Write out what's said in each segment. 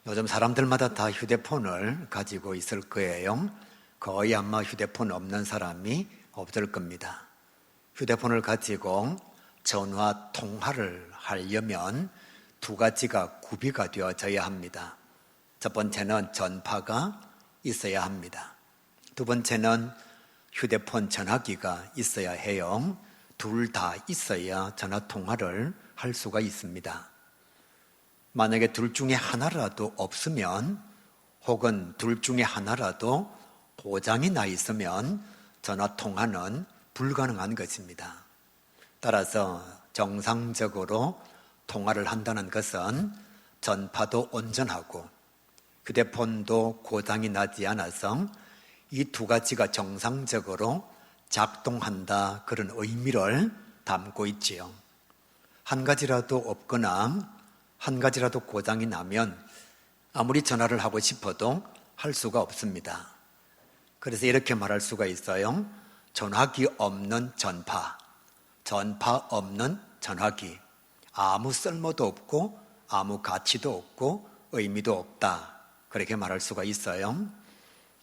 요즘 사람들마다 다 휴대폰을 가지고 있을 거예요. 거의 아마 휴대폰 없는 사람이 없을 겁니다. 휴대폰을 가지고 전화 통화를 하려면 두 가지가 구비가 되어져야 합니다. 첫 번째는 전파가 있어야 합니다. 두 번째는 휴대폰 전화기가 있어야 해요. 둘 다 있어야 전화 통화를 할 수가 있습니다. 만약에 둘 중에 하나라도 없으면 혹은 둘 중에 하나라도 고장이 나 있으면 전화 통화는 불가능한 것입니다. 따라서 정상적으로 통화를 한다는 것은 전파도 온전하고 휴대폰도 고장이 나지 않아서 이 두 가지가 정상적으로 작동한다, 그런 의미를 담고 있지요. 한 가지라도 없거나 한 가지라도 고장이 나면 아무리 전화를 하고 싶어도 할 수가 없습니다. 그래서 이렇게 말할 수가 있어요. 전화기 없는 전파, 전파 없는 전화기. 아무 쓸모도 없고 아무 가치도 없고 의미도 없다, 그렇게 말할 수가 있어요.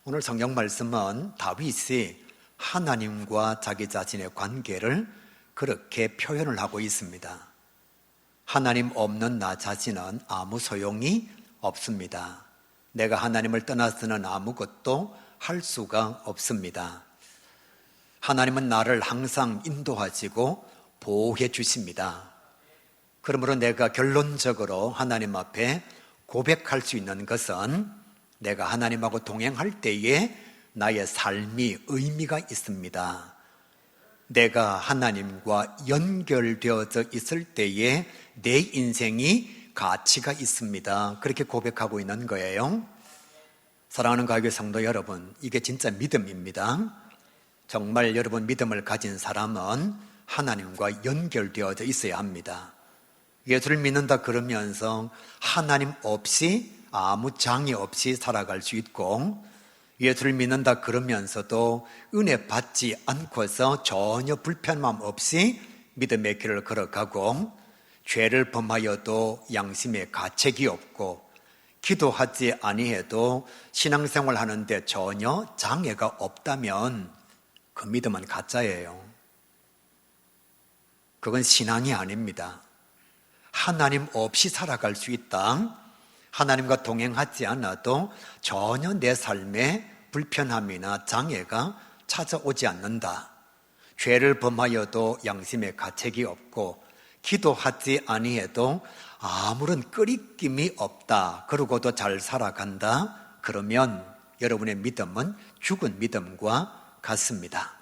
오늘 성경 말씀은 다윗이 하나님과 자기 자신의 관계를 그렇게 표현을 하고 있습니다. 하나님 없는 나 자신은 아무 소용이 없습니다. 내가 하나님을 떠나서는 아무것도 할 수가 없습니다. 하나님은 나를 항상 인도하시고 보호해 주십니다. 그러므로 내가 결론적으로 하나님 앞에 고백할 수 있는 것은 내가 하나님하고 동행할 때에 나의 삶이 의미가 있습니다. 내가 하나님과 연결되어져 있을 때에 내 인생이 가치가 있습니다. 그렇게 고백하고 있는 거예요. 사랑하는 가교회 성도 여러분, 이게 진짜 믿음입니다. 정말 여러분 믿음을 가진 사람은 하나님과 연결되어져 있어야 합니다. 예수를 믿는다 그러면서 하나님 없이 아무 장애 없이 살아갈 수 있고, 예수를 믿는다 그러면서도 은혜 받지 않고서 전혀 불편함 없이 믿음의 길을 걸어가고, 죄를 범하여도 양심에 가책이 없고, 기도하지 아니해도 신앙생활 하는데 전혀 장애가 없다면 그 믿음은 가짜예요. 그건 신앙이 아닙니다. 하나님 없이 살아갈 수 있다. 하나님과 동행하지 않아도 전혀 내 삶에 불편함이나 장애가 찾아오지 않는다. 죄를 범하여도 양심에 가책이 없고, 기도하지 아니해도 아무런 끄리낌이 없다. 그러고도 잘 살아간다. 그러면 여러분의 믿음은 죽은 믿음과 같습니다.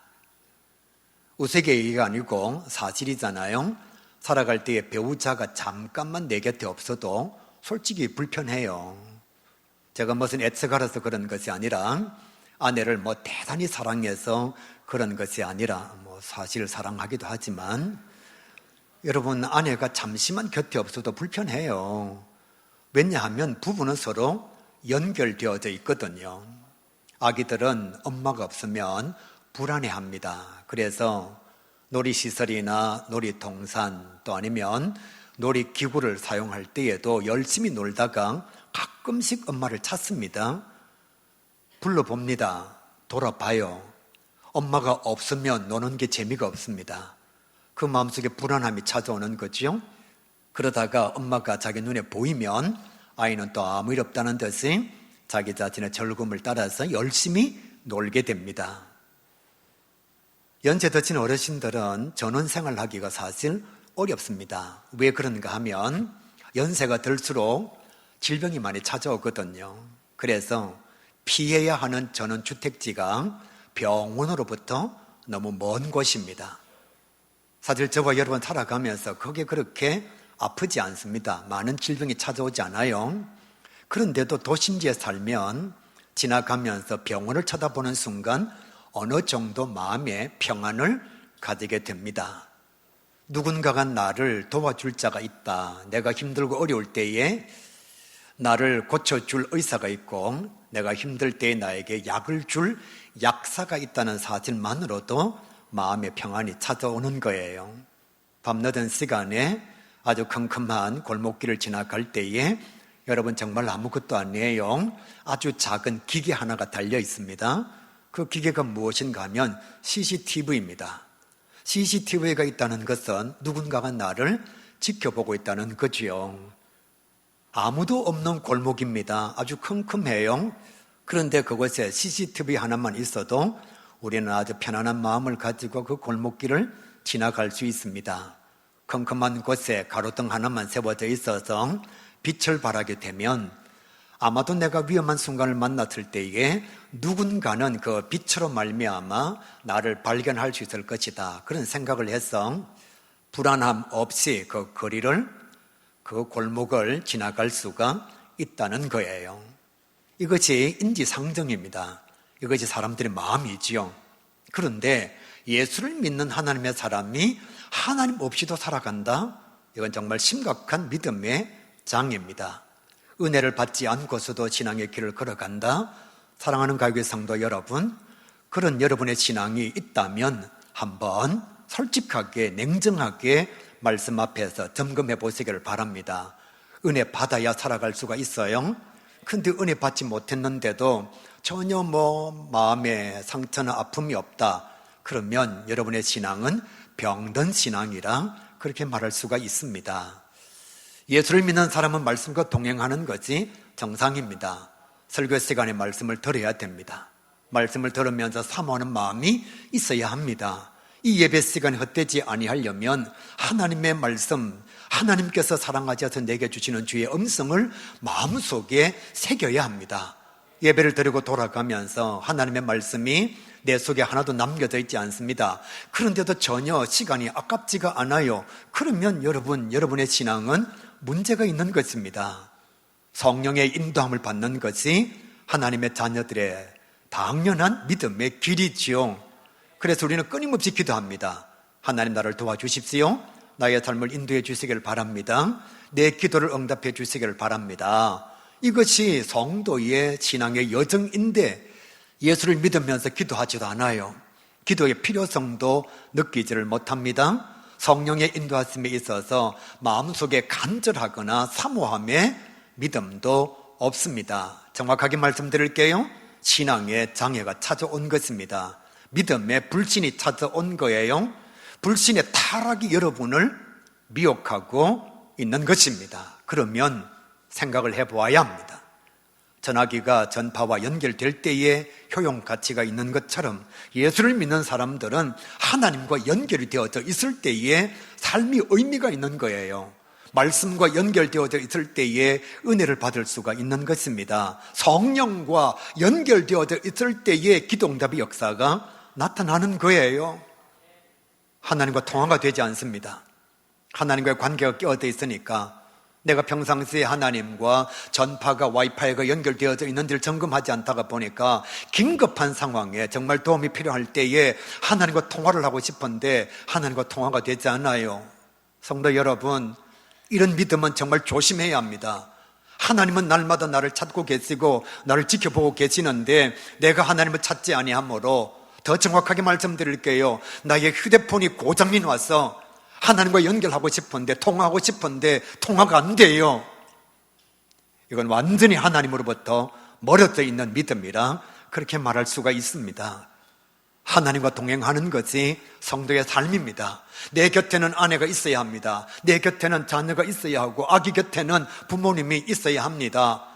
우스개 얘기가 아니고 사실이잖아요. 살아갈 때에 배우자가 잠깐만 내 곁에 없어도 솔직히 불편해요. 제가 무슨 애처가라서 그런 것이 아니라, 아내를 대단히 사랑해서 그런 것이 아니라, 사실 사랑하기도 하지만, 여러분 아내가 잠시만 곁에 없어도 불편해요. 왜냐하면 부부는 서로 연결되어져 있거든요. 아기들은 엄마가 없으면 불안해합니다. 그래서 놀이시설이나 놀이동산 또 아니면 놀이기구를 사용할 때에도 열심히 놀다가 가끔씩 엄마를 찾습니다. 불러봅니다. 돌아봐요. 엄마가 없으면 노는 게 재미가 없습니다. 그 마음속에 불안함이 찾아오는 거죠. 그러다가 엄마가 자기 눈에 보이면 아이는 또 아무 일 없다는 듯이 자기 자신의 즐거움을 따라서 열심히 놀게 됩니다. 연세 드신 어르신들은 전원생활하기가 사실 어렵습니다. 왜 그런가 하면 연세가 들수록 질병이 많이 찾아오거든요. 그래서 피해야 하는 전원주택지가 병원으로부터 너무 먼 곳입니다. 사실 저와 여러분 살아가면서 그게 그렇게 아프지 않습니다. 많은 질병이 찾아오지 않아요. 그런데도 도심지에 살면 지나가면서 병원을 쳐다보는 순간 어느 정도 마음의 평안을 가지게 됩니다. 누군가가 나를 도와줄 자가 있다. 내가 힘들고 어려울 때에 나를 고쳐줄 의사가 있고, 내가 힘들 때에 나에게 약을 줄 약사가 있다는 사실만으로도 마음의 평안이 찾아오는 거예요. 밤늦은 시간에 아주 컴컴한 골목길을 지나갈 때에 여러분 정말 아무것도 아니에요. 아주 작은 기계 하나가 달려 있습니다. 그 기계가 무엇인가 하면 CCTV입니다. CCTV가 있다는 것은 누군가가 나를 지켜보고 있다는 거지요. 아무도 없는 골목입니다. 아주 컴컴해요. 그런데 그곳에 CCTV 하나만 있어도 우리는 아주 편안한 마음을 가지고 그 골목길을 지나갈 수 있습니다. 컴컴한 곳에 가로등 하나만 세워져 있어서 빛을 발하게 되면 아마도 내가 위험한 순간을 만났을 때에 누군가는 그 빛으로 말미암아 나를 발견할 수 있을 것이다. 그런 생각을 해서 불안함 없이 그 거리를, 그 골목을 지나갈 수가 있다는 거예요. 이것이 인지상정입니다. 이것이 사람들의 마음이지요. 그런데 예수를 믿는 하나님의 사람이 하나님 없이도 살아간다? 이건 정말 심각한 믿음의 장애입니다. 은혜를 받지 않고서도 신앙의 길을 걸어간다? 사랑하는 가요교회 성도 여러분, 그런 여러분의 신앙이 있다면 한번 솔직하게 냉정하게 말씀 앞에서 점검해 보시기를 바랍니다. 은혜 받아야 살아갈 수가 있어요. 근데 은혜 받지 못했는데도 전혀 마음에 상처나 아픔이 없다. 그러면 여러분의 신앙은 병든 신앙이라 그렇게 말할 수가 있습니다. 예수를 믿는 사람은 말씀과 동행하는 것이 정상입니다. 설교 시간에 말씀을 들어야 됩니다. 말씀을 들으면서 사모하는 마음이 있어야 합니다. 이 예배 시간이 헛되지 아니하려면 하나님의 말씀, 하나님께서 사랑하셔서 내게 주시는 주의 음성을 마음속에 새겨야 합니다. 예배를 드리고 돌아가면서 하나님의 말씀이 내 속에 하나도 남겨져 있지 않습니다. 그런데도 전혀 시간이 아깝지가 않아요. 그러면 여러분의 신앙은 문제가 있는 것입니다. 성령의 인도함을 받는 것이 하나님의 자녀들의 당연한 믿음의 길이지요. 그래서 우리는 끊임없이 기도합니다. 하나님 나를 도와주십시오. 나의 삶을 인도해 주시길 바랍니다. 내 기도를 응답해 주시길 바랍니다. 이것이 성도의 신앙의 여정인데 예수를 믿으면서 기도하지도 않아요. 기도의 필요성도 느끼지를 못합니다. 성령의 인도하심에 있어서 마음속에 간절하거나 사모함에 믿음도 없습니다. 정확하게 말씀드릴게요. 신앙의 장애가 찾아온 것입니다. 믿음의 불신이 찾아온 거예요. 불신의 타락이 여러분을 미혹하고 있는 것입니다. 그러면 생각을 해보아야 합니다. 전화기가 전파와 연결될 때에 효용 가치가 있는 것처럼 예수를 믿는 사람들은 하나님과 연결이 되어져 있을 때에 삶이 의미가 있는 거예요. 말씀과 연결되어져 있을 때에 은혜를 받을 수가 있는 것입니다. 성령과 연결되어져 있을 때에 기도응답의 역사가 나타나는 거예요. 하나님과 통화가 되지 않습니다. 하나님과의 관계가 끼어져 있으니까 내가 평상시에 하나님과 전파가 와이파이가 연결되어져 있는지를 점검하지 않다가 보니까 긴급한 상황에 정말 도움이 필요할 때에 하나님과 통화를 하고 싶은데 하나님과 통화가 되지 않아요. 성도 여러분, 이런 믿음은 정말 조심해야 합니다. 하나님은 날마다 나를 찾고 계시고 나를 지켜보고 계시는데 내가 하나님을 찾지 아니하므로, 더 정확하게 말씀드릴게요. 나의 휴대폰이 고장이 와서 하나님과 연결하고 싶은데, 통화하고 싶은데 통화가 안 돼요. 이건 완전히 하나님으로부터 멀어져 있는 믿음이라 그렇게 말할 수가 있습니다. 하나님과 동행하는 것이 성도의 삶입니다. 내 곁에는 아내가 있어야 합니다. 내 곁에는 자녀가 있어야 하고 아기 곁에는 부모님이 있어야 합니다.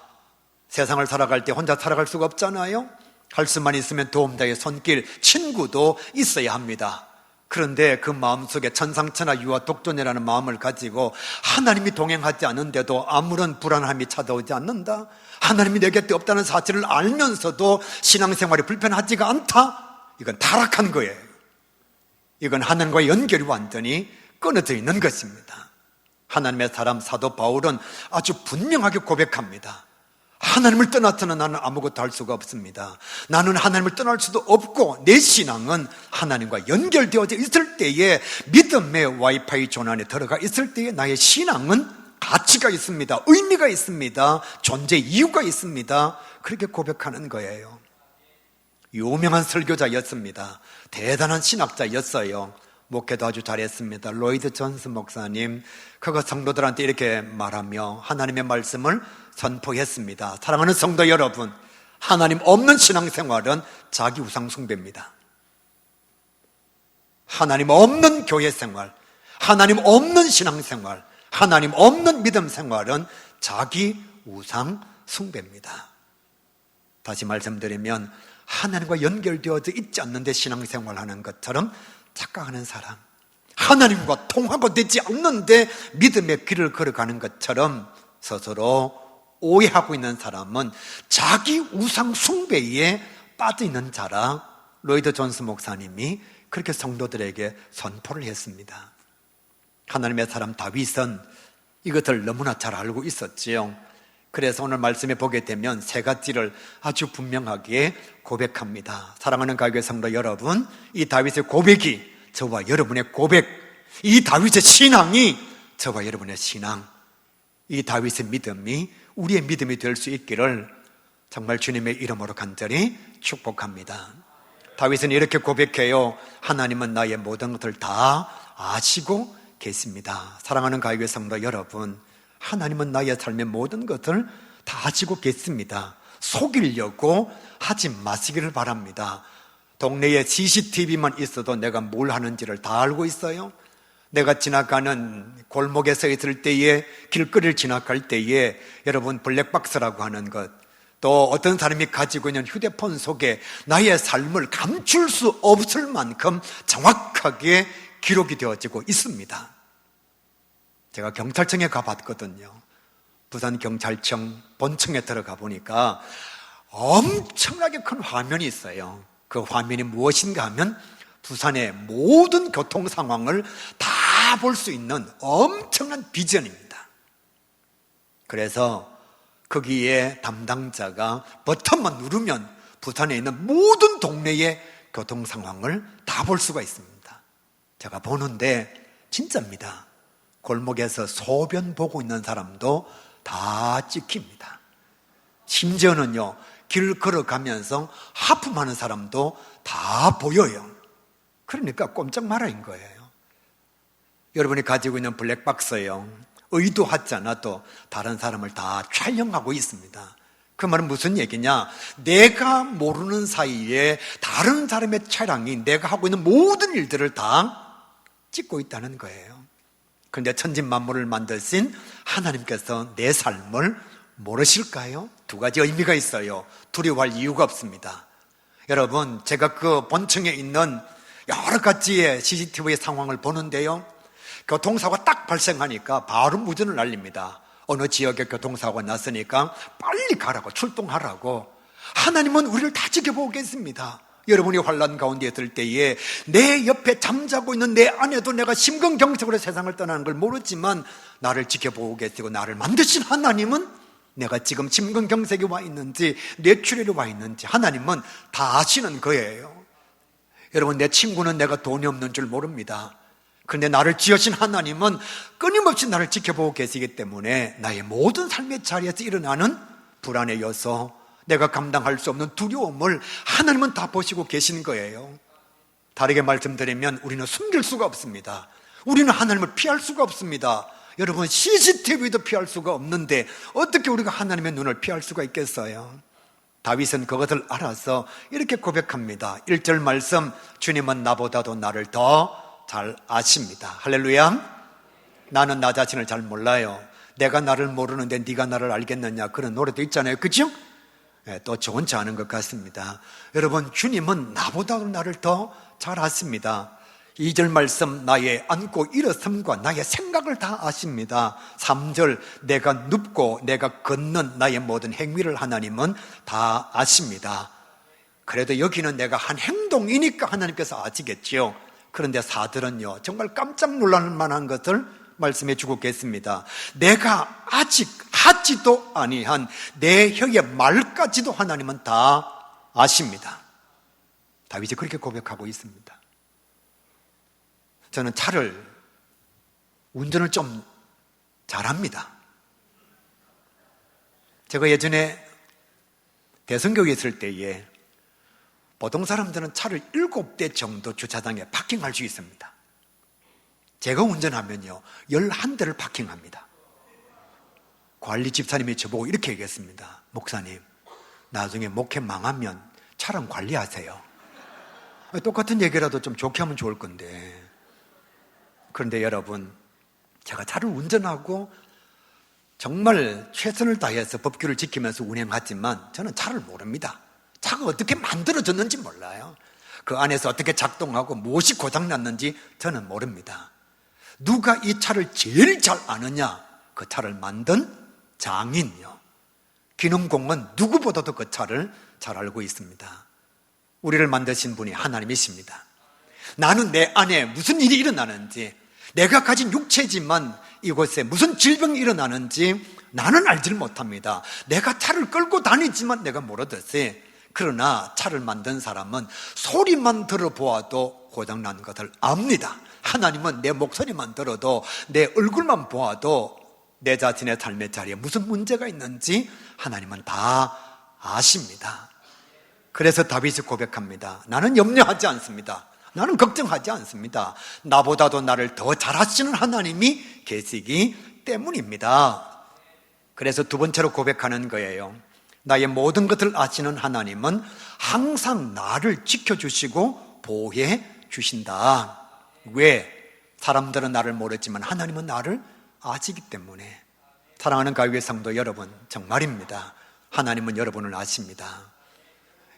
세상을 살아갈 때 혼자 살아갈 수가 없잖아요. 할 수만 있으면 도움자의 손길, 친구도 있어야 합니다. 그런데 그 마음속에 천상천하 유아 독존이라는 마음을 가지고 하나님이 동행하지 않는데도 아무런 불안함이 찾아오지 않는다? 하나님이 내 곁에 없다는 사실을 알면서도 신앙생활이 불편하지가 않다? 이건 타락한 거예요. 이건 하나님과의 연결이 완전히 끊어져 있는 것입니다. 하나님의 사람 사도 바울은 아주 분명하게 고백합니다. 하나님을 떠나서는 나는 아무것도 할 수가 없습니다. 나는 하나님을 떠날 수도 없고 내 신앙은 하나님과 연결되어져 있을 때에, 믿음의 와이파이 전환에 들어가 있을 때에 나의 신앙은 가치가 있습니다. 의미가 있습니다. 존재 이유가 있습니다. 그렇게 고백하는 거예요. 유명한 설교자였습니다. 대단한 신학자였어요. 목회도 아주 잘했습니다. 로이드 존스 목사님, 그가 성도들한테 이렇게 말하며 하나님의 말씀을 선포했습니다. 사랑하는 성도 여러분, 하나님 없는 신앙생활은 자기 우상 숭배입니다. 하나님 없는 교회 생활, 하나님 없는 신앙생활, 하나님 없는 믿음 생활은 자기 우상 숭배입니다. 다시 말씀드리면 하나님과 연결되어져 있지 않는데 신앙생활하는 것처럼 착각하는 사람, 하나님과 통하고 되지 않는데 믿음의 길을 걸어가는 것처럼 스스로 오해하고 있는 사람은 자기 우상 숭배에 빠져있는 자라 로이드 존스 목사님이 그렇게 성도들에게 선포를 했습니다. 하나님의 사람 다윗은 이것을 너무나 잘 알고 있었지요. 그래서 오늘 말씀에 보게 되면 세 가지를 아주 분명하게 고백합니다. 사랑하는 가교회 성도 여러분, 이 다윗의 고백이 저와 여러분의 고백, 이 다윗의 신앙이 저와 여러분의 신앙, 이 다윗의 믿음이 우리의 믿음이 될 수 있기를 정말 주님의 이름으로 간절히 축복합니다. 다윗은 이렇게 고백해요. 하나님은 나의 모든 것을 다 아시고 계십니다. 사랑하는 가교회 성도 여러분, 하나님은 나의 삶의 모든 것을 다 아시고 계십니다. 속이려고 하지 마시기를 바랍니다. 동네에 CCTV만 있어도 내가 뭘 하는지를 다 알고 있어요. 내가 지나가는 골목에 서 있을 때에, 길거리를 지나갈 때에 여러분 블랙박스라고 하는 것, 또 어떤 사람이 가지고 있는 휴대폰 속에 나의 삶을 감출 수 없을 만큼 정확하게 기록이 되어지고 있습니다. 제가 경찰청에 가봤거든요. 부산경찰청 본청에 들어가 보니까 엄청나게 큰 화면이 있어요. 그 화면이 무엇인가 하면 부산의 모든 교통 상황을 다 볼 수 있는 엄청난 비전입니다. 그래서 거기에 담당자가 버튼만 누르면 부산에 있는 모든 동네의 교통 상황을 다 볼 수가 있습니다. 제가 보는데 진짜입니다. 골목에서 소변 보고 있는 사람도 다 찍힙니다. 심지어는요, 길 걸어가면서 하품하는 사람도 다 보여요. 그러니까 꼼짝 말아인 거예요. 여러분이 가지고 있는 블랙박스예요. 의도하지 않아도 다른 사람을 다 촬영하고 있습니다. 그 말은 무슨 얘기냐? 내가 모르는 사이에 다른 사람의 차량이 내가 하고 있는 모든 일들을 다 찍고 있다는 거예요. 그런데 천진만물을 만드신 하나님께서 내 삶을 모르실까요? 두 가지 의미가 있어요. 두려워할 이유가 없습니다. 여러분, 제가 그 본청에 있는 여러 가지의 CCTV의 상황을 보는데요, 교통사고가 딱 발생하니까 바로 무전을 날립니다. 어느 지역에 교통사고가 났으니까 빨리 가라고, 출동하라고. 하나님은 우리를 다 지켜보고 계십니다. 여러분이 환난 가운데 있을 때에 내 옆에 잠자고 있는 내 아내도 내가 심근경색으로 세상을 떠나는 걸 모르지만 나를 지켜보고 계시고, 나를 만드신 하나님은 내가 지금 심근경색에 와 있는지 뇌출혈에 와 있는지 하나님은 다 아시는 거예요. 여러분, 내 친구는 내가 돈이 없는 줄 모릅니다. 그런데 나를 지으신 하나님은 끊임없이 나를 지켜보고 계시기 때문에 나의 모든 삶의 자리에서 일어나는 불안의 요소, 내가 감당할 수 없는 두려움을 하나님은 다 보시고 계신 거예요. 다르게 말씀드리면 우리는 숨길 수가 없습니다. 우리는 하나님을 피할 수가 없습니다. 여러분, CCTV도 피할 수가 없는데 어떻게 우리가 하나님의 눈을 피할 수가 있겠어요? 다윗은 그것을 알아서 이렇게 고백합니다. 1절 말씀, 주님은 나보다도 나를 더 잘 아십니다. 할렐루야. 나는 나 자신을 잘 몰라요. 내가 나를 모르는데 네가 나를 알겠느냐, 그런 노래도 있잖아요. 그죠? 또 좋은 차 하는 것 같습니다. 여러분, 주님은 나보다도 나를 더 잘 아십니다. 2절 말씀, 나의 앉고 일어섬과 나의 생각을 다 아십니다. 3절, 내가 눕고 내가 걷는 나의 모든 행위를 하나님은 다 아십니다. 그래도 여기는 내가 한 행동이니까 하나님께서 아시겠죠. 그런데 4절은요, 정말 깜짝 놀랄 만한 것을 말씀해 주고 계십니다. 내가 아직 하지도 아니한 내 혀의 말까지도 하나님은 다 아십니다. 다윗이 그렇게 고백하고 있습니다. 저는 운전을 좀 잘합니다. 제가 예전에 대성교에 있을 때에 보통 사람들은 차를 7대 정도 주차장에 파킹할 수 있습니다. 제가 운전하면요 11대를 파킹합니다. 관리 집사님이 저보고 이렇게 얘기했습니다. 목사님, 나중에 목회 망하면 차량 관리하세요. 똑같은 얘기라도 좀 좋게 하면 좋을 건데. 그런데 여러분, 제가 차를 운전하고 정말 최선을 다해서 법규를 지키면서 운행하지만 저는 차를 모릅니다. 차가 어떻게 만들어졌는지 몰라요. 그 안에서 어떻게 작동하고 무엇이 고장났는지 저는 모릅니다. 누가 이 차를 제일 잘 아느냐? 그 차를 만든 장인요. 기능공은 누구보다도 그 차를 잘 알고 있습니다. 우리를 만드신 분이 하나님이십니다. 나는 내 안에 무슨 일이 일어나는지, 내가 가진 육체지만 이곳에 무슨 질병이 일어나는지 나는 알지를 못합니다. 내가 차를 끌고 다니지만 내가 모르듯이, 그러나 차를 만든 사람은 소리만 들어보아도 고장난 것을 압니다. 하나님은 내 목소리만 들어도, 내 얼굴만 보아도 내 자신의 삶의 자리에 무슨 문제가 있는지 하나님은 다 아십니다. 그래서 다윗이 고백합니다. 나는 염려하지 않습니다. 나는 걱정하지 않습니다. 나보다도 나를 더 잘하시는 하나님이 계시기 때문입니다. 그래서 두 번째로 고백하는 거예요. 나의 모든 것을 아시는 하나님은 항상 나를 지켜주시고 보호해 주신다. 왜? 사람들은 나를 모르지만 하나님은 나를 아시기 때문에. 사랑하는 가요의 성도 여러분, 정말입니다. 하나님은 여러분을 아십니다.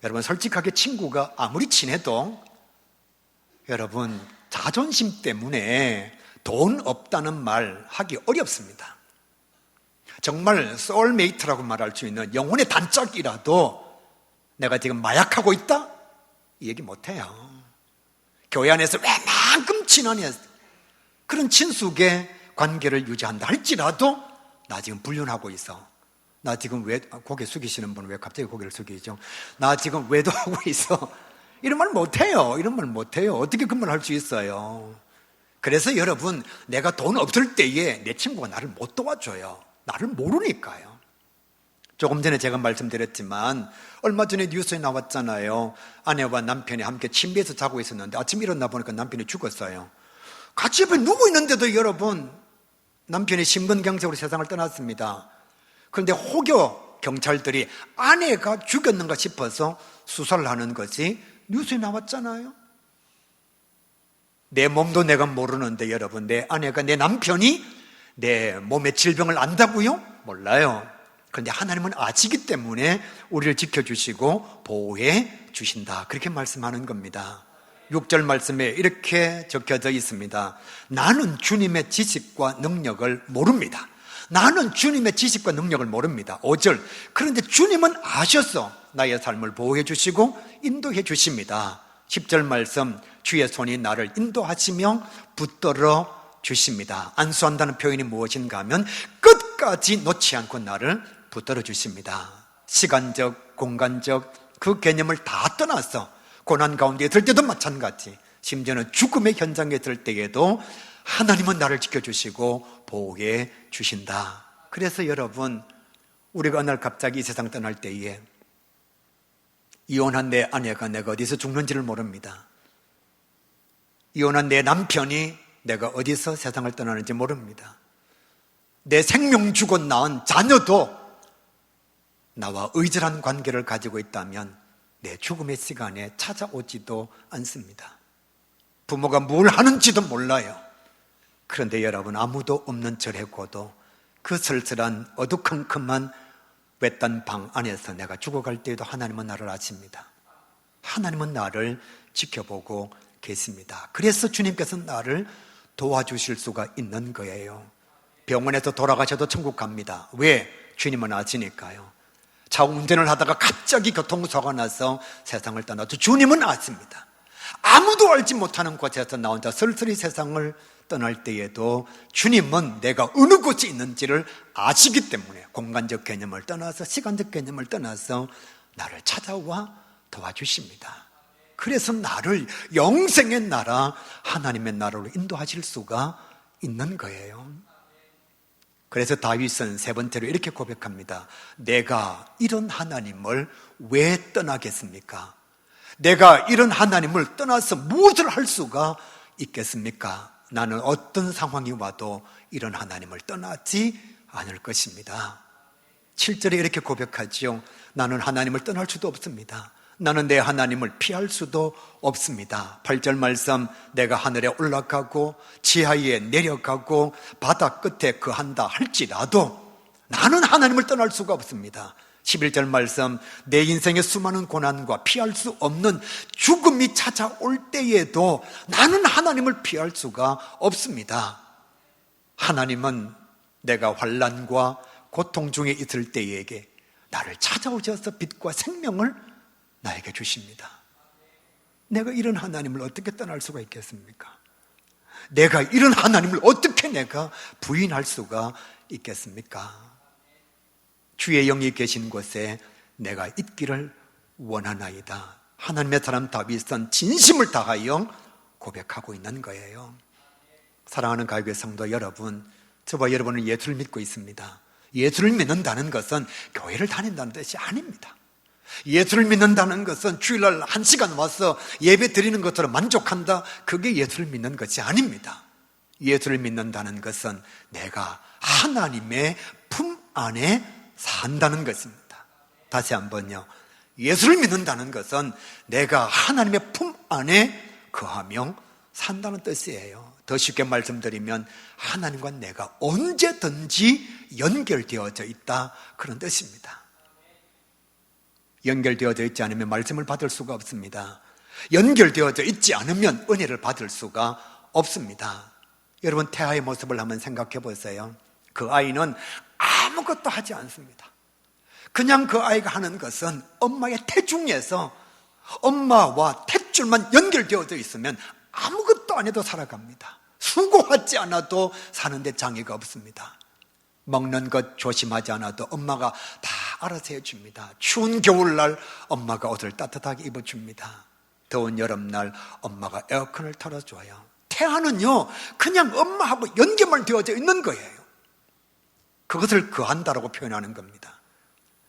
여러분, 솔직하게 친구가 아무리 친해도 여러분 자존심 때문에 돈 없다는 말 하기 어렵습니다. 정말 소울메이트라고 말할 수 있는 영혼의 단짝이라도 내가 지금 마약하고 있다? 이 얘기 못해요. 교회 안에서 웬만큼 친한 그런 친숙의 관계를 유지한다 할지라도 나 지금 불륜하고 있어. 나 지금 왜, 고개 숙이시는 분은 왜 갑자기 고개를 숙이죠? 나 지금 외도하고 있어. 이런 말 못해요. 이런 말 못해요. 어떻게 그 말 할 수 있어요? 그래서 여러분, 내가 돈 없을 때에 내 친구가 나를 못 도와줘요. 나를 모르니까요. 조금 전에 제가 말씀드렸지만 얼마 전에 뉴스에 나왔잖아요. 아내와 남편이 함께 침대에서 자고 있었는데 아침 일어나 보니까 남편이 죽었어요. 같이 옆에 누워 있는데도 여러분, 남편이 심근경색으로 세상을 떠났습니다. 그런데 혹여 경찰들이 아내가 죽였는가 싶어서 수사를 하는 것이 뉴스에 나왔잖아요. 내 몸도 내가 모르는데 여러분, 내 아내가, 내 남편이 내 몸의 질병을 안다고요? 몰라요. 그런데 하나님은 아시기 때문에 우리를 지켜주시고 보호해 주신다. 그렇게 말씀하는 겁니다. 6절 말씀에 이렇게 적혀져 있습니다. 나는 주님의 지식과 능력을 모릅니다. 나는 주님의 지식과 능력을 모릅니다. 5절, 그런데 주님은 아셔서 나의 삶을 보호해 주시고 인도해 주십니다. 10절 말씀, 주의 손이 나를 인도하시며 붙들어 주십니다. 안수한다는 표현이 무엇인가 하면 끝까지 놓지 않고 나를 붙들어 주십니다. 시간적, 공간적 그 개념을 다 떠나서 고난 가운데 있을 때도 마찬가지, 심지어는 죽음의 현장에 있을 때에도 하나님은 나를 지켜주시고 보호해 주신다. 그래서 여러분, 우리가 어느 날 갑자기 이 세상 떠날 때에 이혼한 내 아내가 내가 어디서 죽는지를 모릅니다. 이혼한 내 남편이 내가 어디서 세상을 떠나는지 모릅니다. 내 생명 주고 낳은 자녀도 나와 의절한 관계를 가지고 있다면 내 죽음의 시간에 찾아오지도 않습니다. 부모가 뭘 하는지도 몰라요. 그런데 여러분, 아무도 없는 절에 고도 그 쓸쓸한 어두컴컴한 외딴 방 안에서 내가 죽어갈 때에도 하나님은 나를 아십니다. 하나님은 나를 지켜보고 계십니다. 그래서 주님께서 나를 도와주실 수가 있는 거예요. 병원에서 돌아가셔도 천국 갑니다. 왜? 주님은 아시니까요. 차 운전을 하다가 갑자기 교통사고가 나서 세상을 떠나도 주님은 아십니다. 아무도 알지 못하는 곳에서 나 혼자 쓸쓸히 세상을 떠날 때에도 주님은 내가 어느 곳에 있는지를 아시기 때문에 공간적 개념을 떠나서, 시간적 개념을 떠나서 나를 찾아와 도와주십니다. 그래서 나를 영생의 나라, 하나님의 나라로 인도하실 수가 있는 거예요. 그래서 다윗은 세 번째로 이렇게 고백합니다. 내가 이런 하나님을 왜 떠나겠습니까? 내가 이런 하나님을 떠나서 무엇을 할 수가 있겠습니까? 나는 어떤 상황이 와도 이런 하나님을 떠나지 않을 것입니다. 7절에 이렇게 고백하지요. 나는 하나님을 떠날 수도 없습니다. 나는 내 하나님을 피할 수도 없습니다. 8절 말씀, 내가 하늘에 올라가고 지하에 내려가고 바다 끝에 거한다 할지라도 나는 하나님을 떠날 수가 없습니다. 11절 말씀, 내 인생의 수많은 고난과 피할 수 없는 죽음이 찾아올 때에도 나는 하나님을 피할 수가 없습니다. 하나님은 내가 환난과 고통 중에 있을 때에게 나를 찾아오셔서 빛과 생명을 나에게 주십니다. 내가 이런 하나님을 어떻게 떠날 수가 있겠습니까? 내가 이런 하나님을 어떻게 내가 부인할 수가 있겠습니까? 주의 영이 계신 곳에 내가 있기를 원하나이다. 하나님의 사람 다윗은 진심을 다하여 고백하고 있는 거예요. 사랑하는 가요교회 성도 여러분, 저와 여러분은 예수를 믿고 있습니다. 예수를 믿는다는 것은 교회를 다닌다는 뜻이 아닙니다. 예수를 믿는다는 것은 주일날 1시간 와서 예배 드리는 것으로 만족한다, 그게 예수를 믿는 것이 아닙니다. 예수를 믿는다는 것은 내가 하나님의 품 안에 산다는 것입니다. 다시 한번요. 예수를 믿는다는 것은 내가 하나님의 품 안에 거하며 산다는 뜻이에요. 더 쉽게 말씀드리면 하나님과 내가 언제든지 연결되어져 있다, 그런 뜻입니다. 연결되어져 있지 않으면 말씀을 받을 수가 없습니다. 연결되어져 있지 않으면 은혜를 받을 수가 없습니다. 여러분, 태아의 모습을 한번 생각해 보세요. 그 아이는 아무것도 하지 않습니다. 그냥 그 아이가 하는 것은 엄마의 태중에서 엄마와 탯줄만 연결되어져 있으면 아무것도 안 해도 살아갑니다. 수고하지 않아도 사는데 장애가 없습니다. 먹는 것 조심하지 않아도 엄마가 다 알아서 해줍니다. 추운 겨울날 엄마가 옷을 따뜻하게 입어줍니다. 더운 여름날 엄마가 에어컨을 틀어줘요. 태아는요, 그냥 엄마하고 연결만 되어져 있는 거예요. 그것을 거한다라고 표현하는 겁니다.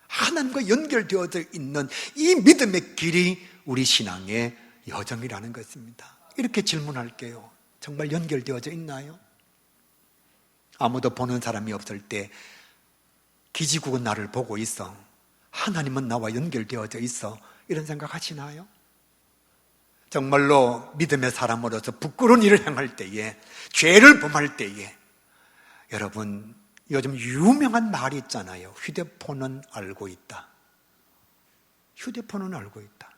하나님과 연결되어져 있는 이 믿음의 길이 우리 신앙의 여정이라는 것입니다. 이렇게 질문할게요. 정말 연결되어져 있나요? 아무도 보는 사람이 없을 때 기지국은 나를 보고 있어, 하나님은 나와 연결되어져 있어, 이런 생각 하시나요? 정말로 믿음의 사람으로서 부끄러운 일을 행할 때에, 죄를 범할 때에, 여러분, 요즘 유명한 말이 있잖아요. 휴대폰은 알고 있다. 휴대폰은 알고 있다.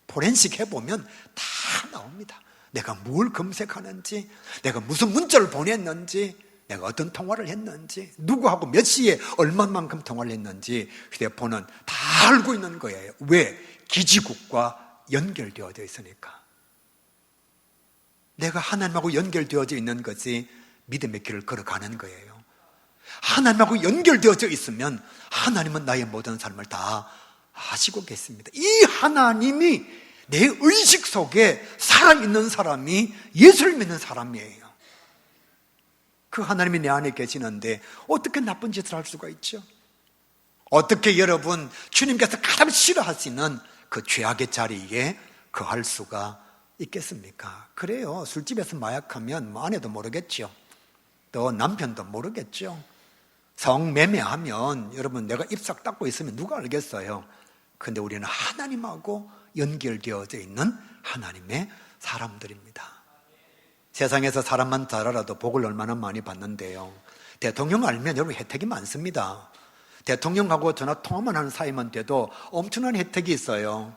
포렌식 해보면 다 나옵니다. 내가 뭘 검색하는지, 내가 무슨 문자를 보냈는지, 내가 어떤 통화를 했는지, 누구하고 몇 시에 얼마만큼 통화를 했는지 휴대폰은 다 알고 있는 거예요. 왜? 기지국과 연결되어져 있으니까. 내가 하나님하고 연결되어져 있는 것이 믿음의 길을 걸어가는 거예요. 하나님하고 연결되어져 있으면 하나님은 나의 모든 삶을 다 아시고 계십니다. 이 하나님이 내 의식 속에 살아있는 사람이 예수를 믿는 사람이에요. 그 하나님이 내 안에 계시는데 어떻게 나쁜 짓을 할 수가 있죠? 어떻게 여러분 주님께서 가장 싫어하시는 그 죄악의 자리에 거할 수가 있겠습니까? 그래요. 술집에서 마약하면 아내도 모르겠죠. 또 남편도 모르겠죠. 성매매하면 여러분 내가 입 싹 닫고 있으면 누가 알겠어요? 근데 우리는 하나님하고 연결되어져 있는 하나님의 사람들입니다. 세상에서 사람만 잘 알아도 복을 얼마나 많이 받는데요. 대통령 알면 여러분 혜택이 많습니다. 대통령하고 전화 통화만 하는 사이만 돼도 엄청난 혜택이 있어요.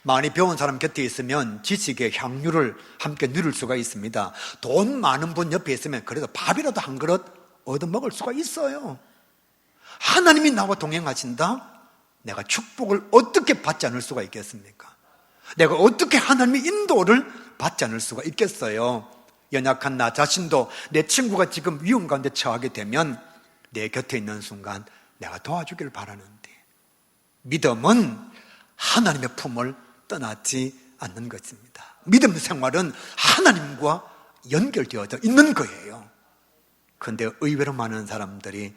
많이 배운 사람 곁에 있으면 지식의 향유를 함께 누릴 수가 있습니다. 돈 많은 분 옆에 있으면 그래도 밥이라도 한 그릇 얻어먹을 수가 있어요. 하나님이 나와 동행하신다? 내가 축복을 어떻게 받지 않을 수가 있겠습니까? 내가 어떻게 하나님의 인도를 받지 않을 수가 있겠어요? 연약한 나 자신도 내 친구가 지금 위험 가운데 처하게 되면 내 곁에 있는 순간 내가 도와주기를 바라는데, 믿음은 하나님의 품을 떠나지 않는 것입니다. 믿음 생활은 하나님과 연결되어져 있는 거예요. 그런데 의외로 많은 사람들이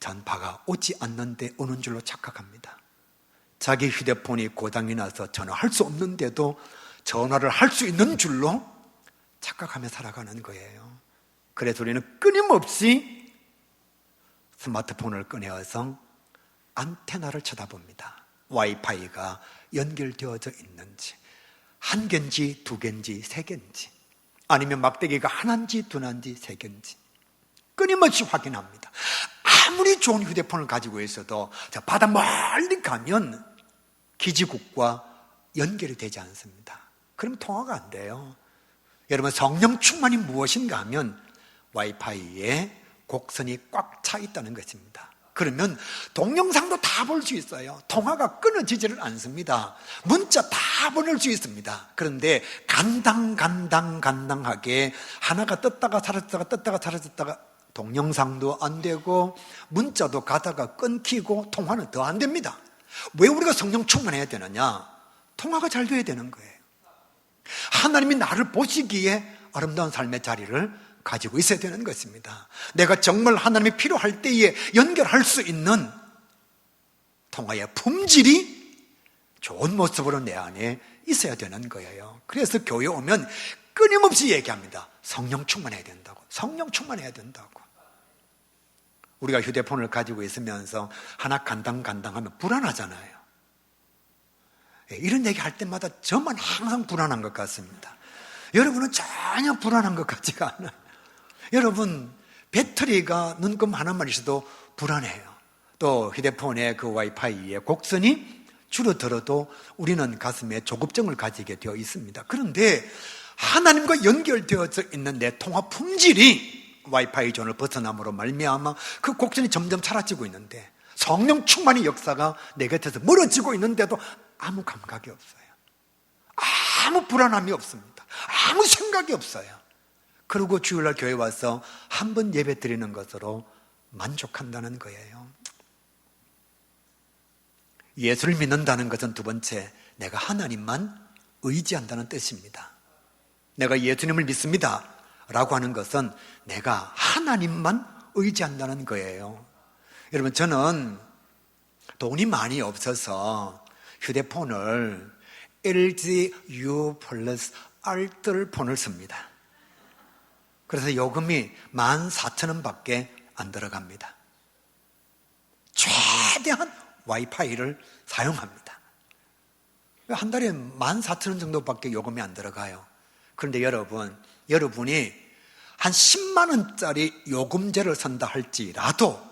전파가 오지 않는데 오는 줄로 착각합니다. 자기 휴대폰이 고장이 나서 전화할 수 없는데도 전화를 할 수 있는 줄로 착각하며 살아가는 거예요. 그래서 우리는 끊임없이 스마트폰을 꺼내어서 안테나를 쳐다봅니다. 와이파이가 연결되어져 있는지, 한 개인지 두 개인지 세 개인지, 아니면 막대기가 하나인지 두나인지 세 개인지 끊임없이 확인합니다. 아무리 좋은 휴대폰을 가지고 있어도 저 바다 멀리 가면 기지국과 연결이 되지 않습니다. 그러면 통화가 안 돼요. 여러분, 성령 충만이 무엇인가 하면 와이파이에 곡선이 꽉 차 있다는 것입니다. 그러면 동영상도 다 볼 수 있어요. 통화가 끊어지지를 않습니다. 문자 다 보낼 수 있습니다. 그런데 간당하게 하나가 떴다가 사라졌다가 동영상도 안 되고 문자도 가다가 끊기고 통화는 더 안 됩니다. 왜 우리가 성령 충만해야 되느냐? 통화가 잘 돼야 되는 거예요. 하나님이 나를 보시기에 아름다운 삶의 자리를 가지고 있어야 되는 것입니다. 내가 정말 하나님이 필요할 때에 연결할 수 있는 통화의 품질이 좋은 모습으로 내 안에 있어야 되는 거예요. 그래서 교회 오면 끊임없이 얘기합니다. 성령 충만해야 된다고. 성령 충만해야 된다고. 우리가 휴대폰을 가지고 있으면서 하나 간당하면 불안하잖아요. 이런 얘기 할 때마다 저만 항상 불안한 것 같습니다. 여러분은 전혀 불안한 것 같지가 않아요. 여러분, 배터리가 눈금 하나만 있어도 불안해요. 또 휴대폰의 그 와이파이의 곡선이 줄어들어도 우리는 가슴에 조급증을 가지게 되어 있습니다. 그런데 하나님과 연결되어져 있는 내 통화 품질이 와이파이 존을 벗어남으로 말미암아 그 곡선이 점점 사라지고 있는데, 성령 충만의 역사가 내 곁에서 멀어지고 있는데도 아무 감각이 없어요. 아무 불안함이 없습니다. 아무 생각이 없어요. 그리고 주일날 교회 와서 한 번 예배 드리는 것으로 만족한다는 거예요. 예수를 믿는다는 것은 두 번째, 내가 하나님만 의지한다는 뜻입니다. 내가 예수님을 믿습니다 라고 하는 것은 내가 하나님만 의지한다는 거예요. 여러분, 저는 돈이 많이 없어서 휴대폰을 LG U 플러스 알뜰 폰을 씁니다. 그래서 요금이 14,000원 밖에 안 들어갑니다. 최대한 와이파이를 사용합니다. 한 달에 14,000원 정도밖에 요금이 안 들어가요. 그런데 여러분이 한 10만 원짜리 요금제를 선다 할지라도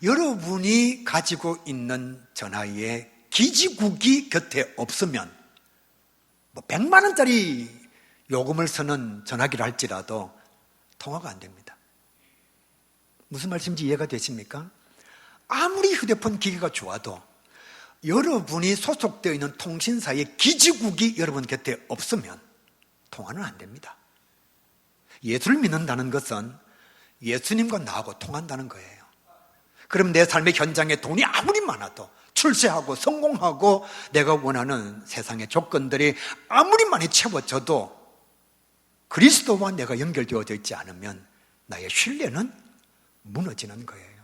여러분이 가지고 있는 전화에 기지국이 곁에 없으면 100만 원짜리 요금을 쓰는 전화기를 할지라도 통화가 안 됩니다. 무슨 말씀인지 이해가 되십니까? 아무리 휴대폰 기기가 좋아도 여러분이 소속되어 있는 통신사의 기지국이 여러분 곁에 없으면 통화는 안 됩니다. 예수를 믿는다는 것은 예수님과 나하고 통한다는 거예요. 그럼 내 삶의 현장에 돈이 아무리 많아도, 출세하고 성공하고 내가 원하는 세상의 조건들이 아무리 많이 채워져도 그리스도와 내가 연결되어져 있지 않으면 나의 신뢰는 무너지는 거예요.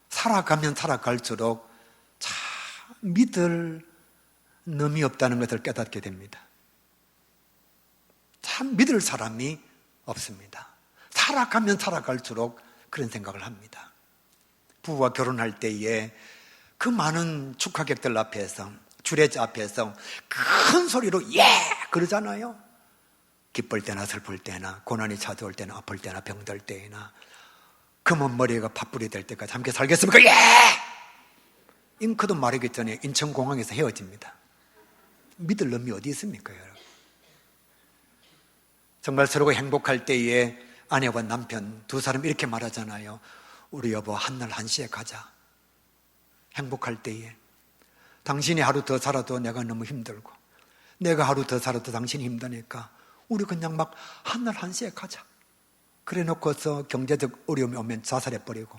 살아가면 살아갈수록 참 믿을 놈이 없다는 것을 깨닫게 됩니다. 참 믿을 사람이 없습니다. 살아가면 살아갈수록 그런 생각을 합니다. 부부가 결혼할 때에 그 많은 축하객들 앞에서, 주례자 앞에서 큰 소리로 예! 그러잖아요. 기쁠 때나 슬플 때나, 고난이 찾아올 때나, 아플 때나, 병들 때나, 금은 머리가 팥불이 될 때까지 함께 살겠습니까? 예! 잉크도 마르기 전에 인천공항에서 헤어집니다. 믿을 놈이 어디 있습니까, 여러분? 정말 서로가 행복할 때에 아내와 남편 두 사람 이렇게 말하잖아요. 우리 여보, 한날 1시에 가자. 행복할 때에 당신이 하루 더 살아도 내가 너무 힘들고, 내가 하루 더 살아도 당신이 힘드니까 우리 그냥 막 한날 1시에 가자. 그래 놓고서 경제적 어려움이 오면 자살해버리고,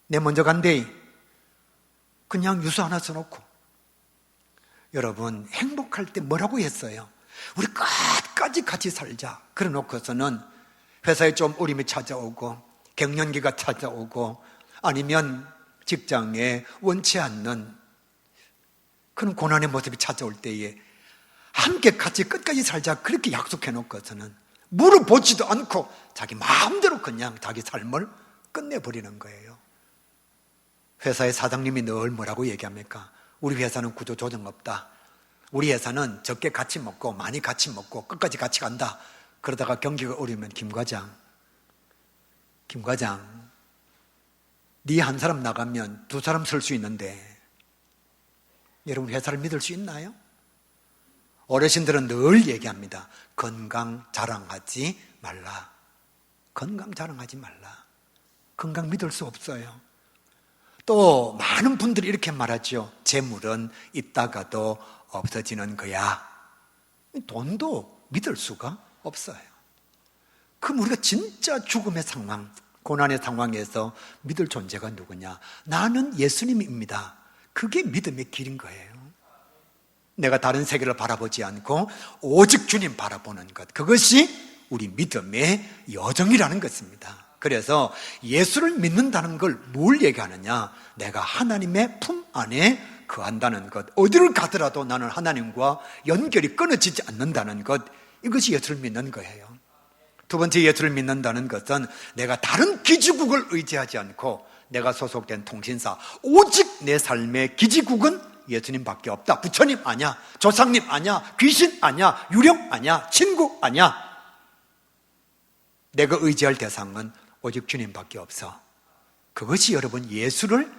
내 먼저 간대 그냥 유서 하나 써놓고. 여러분, 행복할 때 뭐라고 했어요? 우리 끝까지 같이 살자. 그래 놓고서는 회사에 좀 어려움이 찾아오고, 갱년기가 찾아오고, 아니면 직장에 원치 않는 그런 고난의 모습이 찾아올 때에 함께 같이 끝까지 살자 그렇게 약속해 놓고서는 물어보지도 않고 자기 마음대로 그냥 자기 삶을 끝내버리는 거예요. 회사의 사장님이 늘 뭐라고 얘기합니까? 우리 회사는 구조조정 없다. 우리 회사는 적게 같이 먹고 많이 같이 먹고 끝까지 같이 간다. 그러다가 경기가 어려우면 김 과장 네 한 사람 나가면 두 사람 설 수 있는데 여러분 회사를 믿을 수 있나요? 어르신들은 늘 얘기합니다. 건강 자랑하지 말라. 건강 자랑하지 말라. 건강 믿을 수 없어요. 또 많은 분들이 이렇게 말하죠. 재물은 있다가도 없어지는 거야. 돈도 믿을 수가 없어요. 그럼 우리가 진짜 죽음의 상황, 고난의 상황에서 믿을 존재가 누구냐? 나는 예수님입니다. 그게 믿음의 길인 거예요. 내가 다른 세계를 바라보지 않고 오직 주님 바라보는 것, 그것이 우리 믿음의 여정이라는 것입니다. 그래서 예수를 믿는다는 걸 뭘 얘기하느냐? 내가 하나님의 품 안에 거한다는 것, 어디를 가더라도 나는 하나님과 연결이 끊어지지 않는다는 것, 이것이 예수를 믿는 거예요. 두 번째, 예수를 믿는다는 것은 내가 다른 기지국을 의지하지 않고 내가 소속된 통신사, 오직 내 삶의 기지국은 예수님밖에 없다. 부처님 아니야, 조상님 아니야, 귀신 아니야, 유령 아니야, 친구 아니야. 내가 의지할 대상은 오직 주님밖에 없어. 그것이 여러분 예수를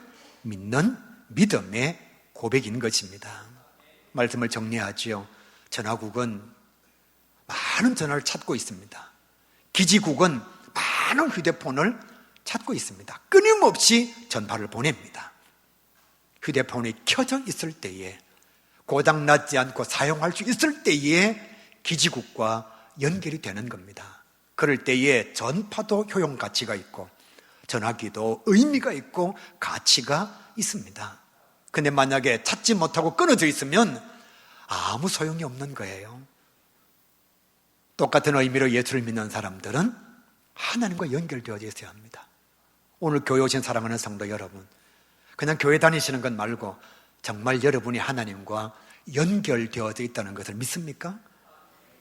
믿는 믿음의 고백인 것입니다. 말씀을 정리하지요. 전화국은 많은 전화를 찾고 있습니다. 기지국은 많은 휴대폰을 찾고 있습니다. 끊임없이 전파를 보냅니다. 휴대폰이 켜져 있을 때에, 고장나지 않고 사용할 수 있을 때에 기지국과 연결이 되는 겁니다. 그럴 때에 전파도 효용 가치가 있고 전화기도 의미가 있고 가치가 있습니다. 근데 만약에 찾지 못하고 끊어져 있으면 아무 소용이 없는 거예요. 똑같은 의미로 예수를 믿는 사람들은 하나님과 연결되어져 있어야 합니다. 오늘 교회 오신 사랑하는 성도 여러분, 그냥 교회 다니시는 것 말고 정말 여러분이 하나님과 연결되어져 있다는 것을 믿습니까?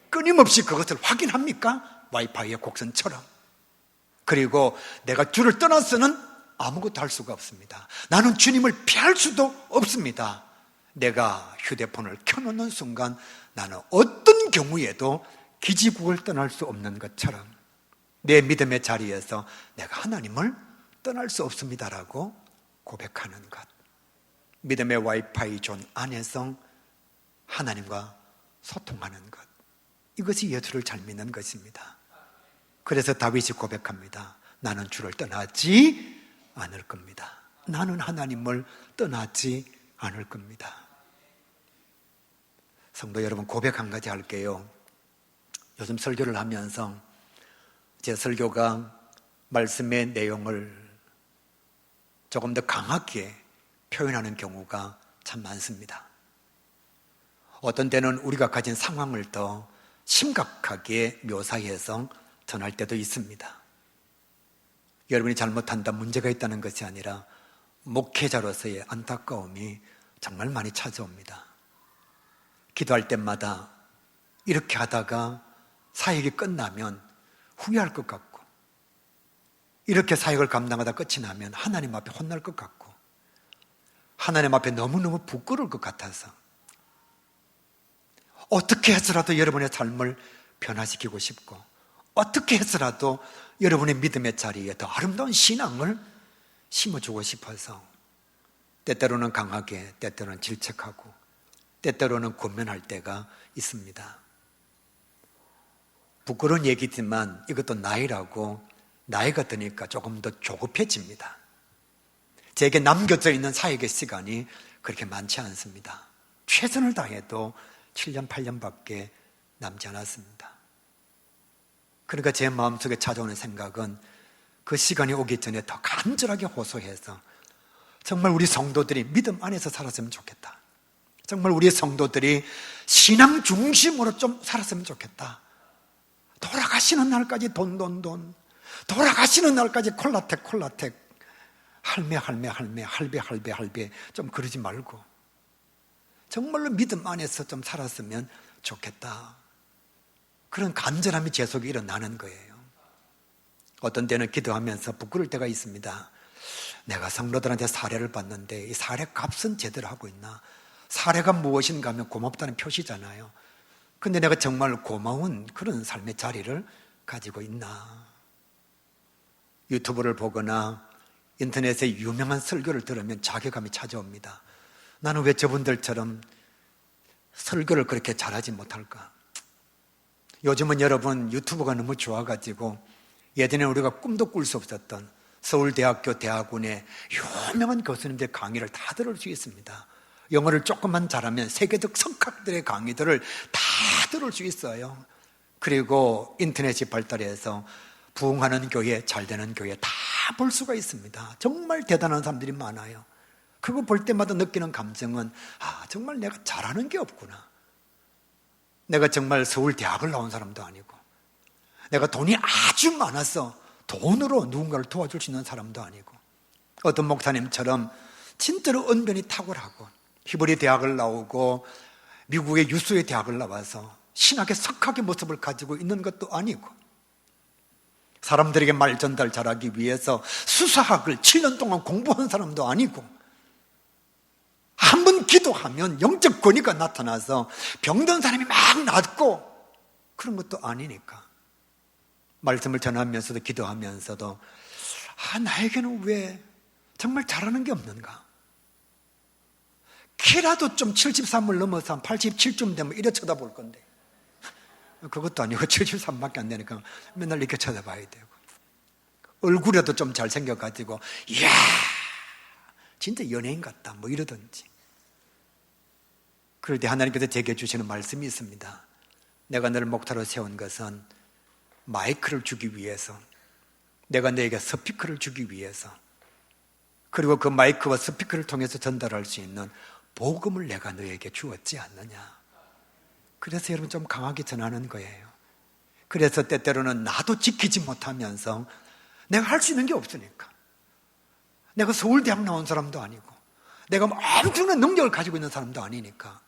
끊임없이 그것을 확인합니까? 와이파이의 곡선처럼. 그리고 내가 주를 떠나서는 아무것도 할 수가 없습니다. 나는 주님을 피할 수도 없습니다. 내가 휴대폰을 켜놓는 순간 나는 어떤 경우에도 기지국을 떠날 수 없는 것처럼 내 믿음의 자리에서 내가 하나님을 떠날 수 없습니다라고 고백하는 것. 믿음의 와이파이 존 안에서 하나님과 소통하는 것. 이것이 예수를 잘 믿는 것입니다. 그래서 다윗이 고백합니다. 나는 주를 떠나지 않을 겁니다. 나는 하나님을 떠나지 않을 겁니다. 성도 여러분, 고백 한 가지 할게요. 요즘 설교를 하면서 제 설교가 말씀의 내용을 조금 더 강하게 표현하는 경우가 참 많습니다. 어떤 때는 우리가 가진 상황을 더 심각하게 묘사해서 전할 때도 있습니다. 여러분이 잘못한다, 문제가 있다는 것이 아니라 목회자로서의 안타까움이 정말 많이 찾아옵니다. 기도할 때마다 이렇게 하다가 사역이 끝나면 후회할 것 같고, 이렇게 사역을 감당하다 끝이 나면 하나님 앞에 혼날 것 같고, 하나님 앞에 너무너무 부끄러울 것 같아서 어떻게 해서라도 여러분의 삶을 변화시키고 싶고, 어떻게 해서라도 여러분의 믿음의 자리에 더 아름다운 신앙을 심어주고 싶어서 때때로는 강하게, 때때로는 질책하고, 때때로는 권면할 때가 있습니다. 부끄러운 얘기지만 이것도 나이라고, 나이가 드니까 조금 더 조급해집니다. 제게 남겨져 있는 사역의 시간이 그렇게 많지 않습니다. 최선을 다해도 7년, 8년밖에 남지 않았습니다. 그러니까 제 마음속에 찾아오는 생각은 그 시간이 오기 전에 더 간절하게 호소해서 정말 우리 성도들이 믿음 안에서 살았으면 좋겠다. 정말 우리 성도들이 신앙 중심으로 좀 살았으면 좋겠다. 돌아가시는 날까지 돈. 돌아가시는 날까지 콜라텍. 할배 좀 그러지 말고 정말로 믿음 안에서 좀 살았으면 좋겠다. 그런 간절함이 제 속에 일어나는 거예요. 어떤 때는 기도하면서 부끄러울 때가 있습니다. 내가 성도들한테 사례를 받는데 이 사례 값은 제대로 하고 있나? 사례가 무엇인가 하면 고맙다는 표시잖아요. 근데 내가 정말 고마운 그런 삶의 자리를 가지고 있나? 유튜브를 보거나 인터넷에 유명한 설교를 들으면 자괴감이 찾아옵니다. 나는 왜 저분들처럼 설교를 그렇게 잘하지 못할까? 요즘은 여러분 유튜브가 너무 좋아가지고 예전에 우리가 꿈도 꿀 수 없었던 서울대학교 대학원의 유명한 교수님들 강의를 다 들을 수 있습니다. 영어를 조금만 잘하면 세계적 석학들의 강의들을 다 들을 수 있어요. 그리고 인터넷이 발달해서 부흥하는 교회, 잘 되는 교회 다 볼 수가 있습니다. 정말 대단한 사람들이 많아요. 그거 볼 때마다 느끼는 감정은 정말 내가 잘하는 게 없구나. 내가 정말 서울대학을 나온 사람도 아니고 내가 돈이 아주 많아서 돈으로 누군가를 도와줄 수 있는 사람도 아니고 어떤 목사님처럼 진짜로 언변이 탁월하고 히브리 대학을 나오고 미국의 유수의 대학을 나와서 신학의 석학의 모습을 가지고 있는 것도 아니고 사람들에게 말 전달 잘하기 위해서 수사학을 7년 동안 공부한 사람도 아니고 한 번 기도하면 영적 권위가 나타나서 병든 사람이 막 낫고 그런 것도 아니니까 말씀을 전하면서도 기도하면서도 나에게는 왜 정말 잘하는 게 없는가? 키라도 좀 73을 넘어서 한 87쯤 되면 이래 쳐다볼 건데 그것도 아니고 73밖에 안 되니까 맨날 이렇게 쳐다봐야 되고 얼굴에도 좀 잘생겨가지고 이야 진짜 연예인 같다 뭐 이러든지. 그럴 때 하나님께서 제게 주시는 말씀이 있습니다. 내가 너를 목타로 세운 것은 마이크를 주기 위해서, 내가 너에게 스피커를 주기 위해서, 그리고 그 마이크와 스피커를 통해서 전달할 수 있는 복음을 내가 너에게 주었지 않느냐. 그래서 여러분 좀 강하게 전하는 거예요. 그래서 때때로는 나도 지키지 못하면서 내가 할 수 있는 게 없으니까, 내가 서울대학 나온 사람도 아니고 내가 엄청난 능력을 가지고 있는 사람도 아니니까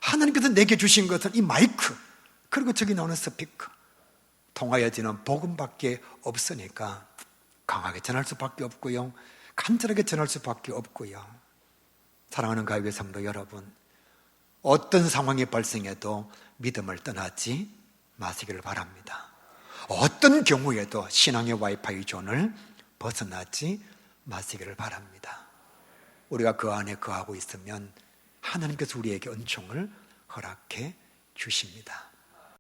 하나님께서 내게 주신 것은 이 마이크 그리고 저기 나오는 스피커 통하여지는 복음밖에 없으니까 강하게 전할 수밖에 없고요, 간절하게 전할 수밖에 없고요. 사랑하는 가요계 성도 여러분, 어떤 상황이 발생해도 믿음을 떠나지 마시기를 바랍니다. 어떤 경우에도 신앙의 와이파이 존을 벗어나지 마시기를 바랍니다. 우리가 그 안에 거하고 있으면 하나님께서 우리에게 은총을 허락해 주십니다.